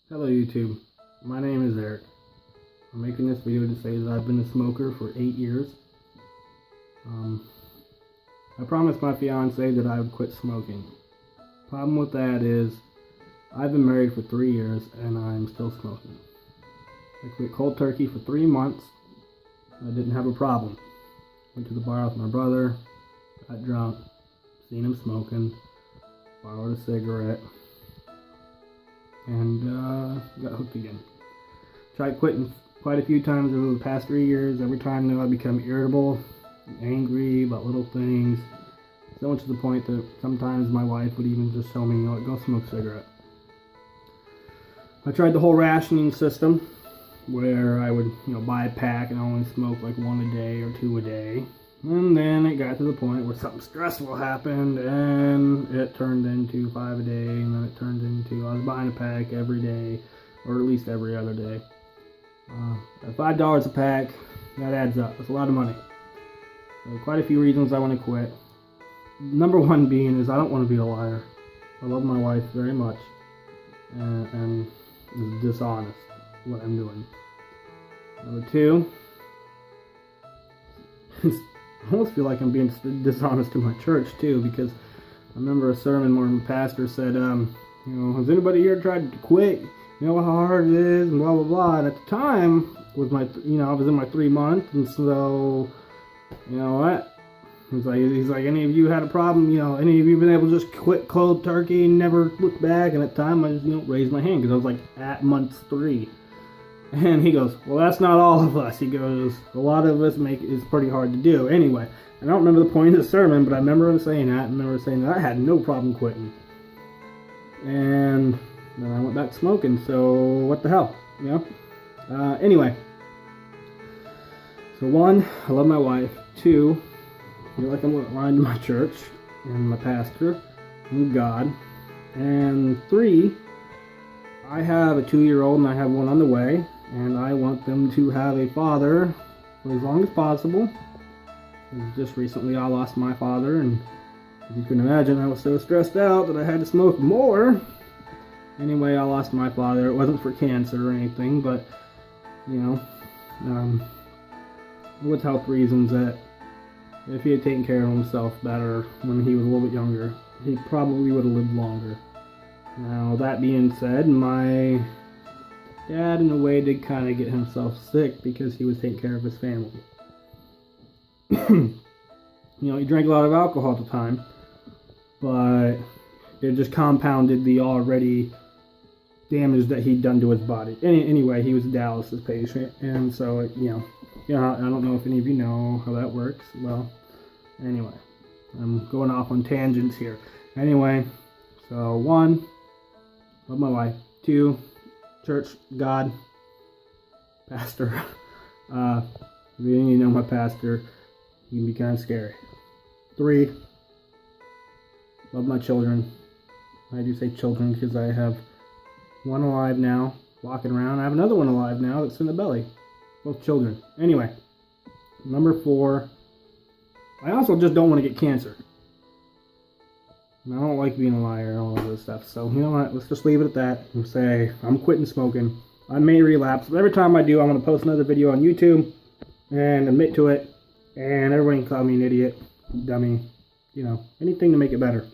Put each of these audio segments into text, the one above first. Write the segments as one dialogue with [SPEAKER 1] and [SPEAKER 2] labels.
[SPEAKER 1] Hello YouTube, my name is Eric. I'm making this video to say that I've been a smoker for 8 years. I promised my fiance that I would quit smoking. Problem with that is, I've been married for 3 years and I'm still smoking. I quit cold turkey for 3 months. I didn't have a problem. Went to the bar with my brother, got drunk, seen him smoking, borrowed a cigarette, and got hooked again. Tried quitting quite a few times over the past 3 years. Every time though I become irritable, angry about little things, so much to the point that sometimes my wife would even just tell me, you know what, go smoke a cigarette. I tried the whole rationing system where I would, buy a pack and only smoke like 1 a day or 2 a day. And then it got to the point where something stressful happened and it turned into 5 a day, and then it turned into I was buying a pack every day, or at least every other day. At $5 a pack, that adds up. It's a lot of money. So quite a few reasons I want to quit. Number one being is I don't want to be a liar. I love my wife very much, and it's dishonest what I'm doing. Number two, I almost feel like I'm being dishonest to my church too, because I remember a sermon where the pastor said, has anybody here tried to quit? You know how hard it is, and blah blah blah. And at the time was I was in my 3 months, and so you know what? He's like, any of you had a problem? Any of you been able to just quit cold turkey and never look back? And at the time I just raised my hand because I was like at month 3. And he goes, well, that's not all of us. He goes, a lot of us it's pretty hard to do. Anyway, I don't remember the point of the sermon, but I remember him saying that. I remember saying that I had no problem quitting. And then I went back smoking, so what the hell, Anyway, so 1, I love my wife. 2, I feel like I'm lying to my church and my pastor and God. And 3, I have a 2-year-old and I have one on the way. And I want them to have a father for as long as possible. And just recently I lost my father, and as you can imagine, I was so stressed out that I had to smoke more. Anyway, I lost my father. It wasn't for cancer or anything, but, with health reasons, that if he had taken care of himself better when he was a little bit younger, he probably would have lived longer. Now, that being said, my dad, in a way, did kind of get himself sick because he was taking care of his family. He drank a lot of alcohol at the time, but it just compounded the already damage that he'd done to his body. Anyway, he was a dialysis patient, and so, I don't know if any of you know how that works. Well, anyway, I'm going off on tangents here. Anyway, so 1, love my wife. 2, church, God, pastor. If you know my pastor, he can be kind of scary. 3, love my children. I do say children because I have one alive now, walking around. I have another one alive now that's in the belly. Both children. Anyway, number 4, I also just don't want to get cancer. And I don't like being a liar and all of this stuff. So, you know what? Let's just leave it at that and say I'm quitting smoking. I may relapse, but every time I do, I'm going to post another video on YouTube and admit to it. And everybody can call me an idiot, dummy, anything to make it better.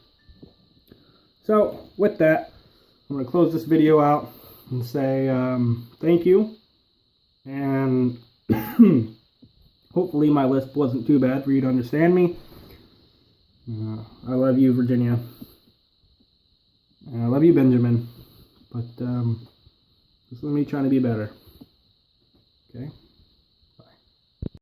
[SPEAKER 1] So, with that, I'm going to close this video out and say thank you. And hopefully my lisp wasn't too bad for you to understand me. I love you, Virginia. And I love you, Benjamin. But just let me try to be better. Okay?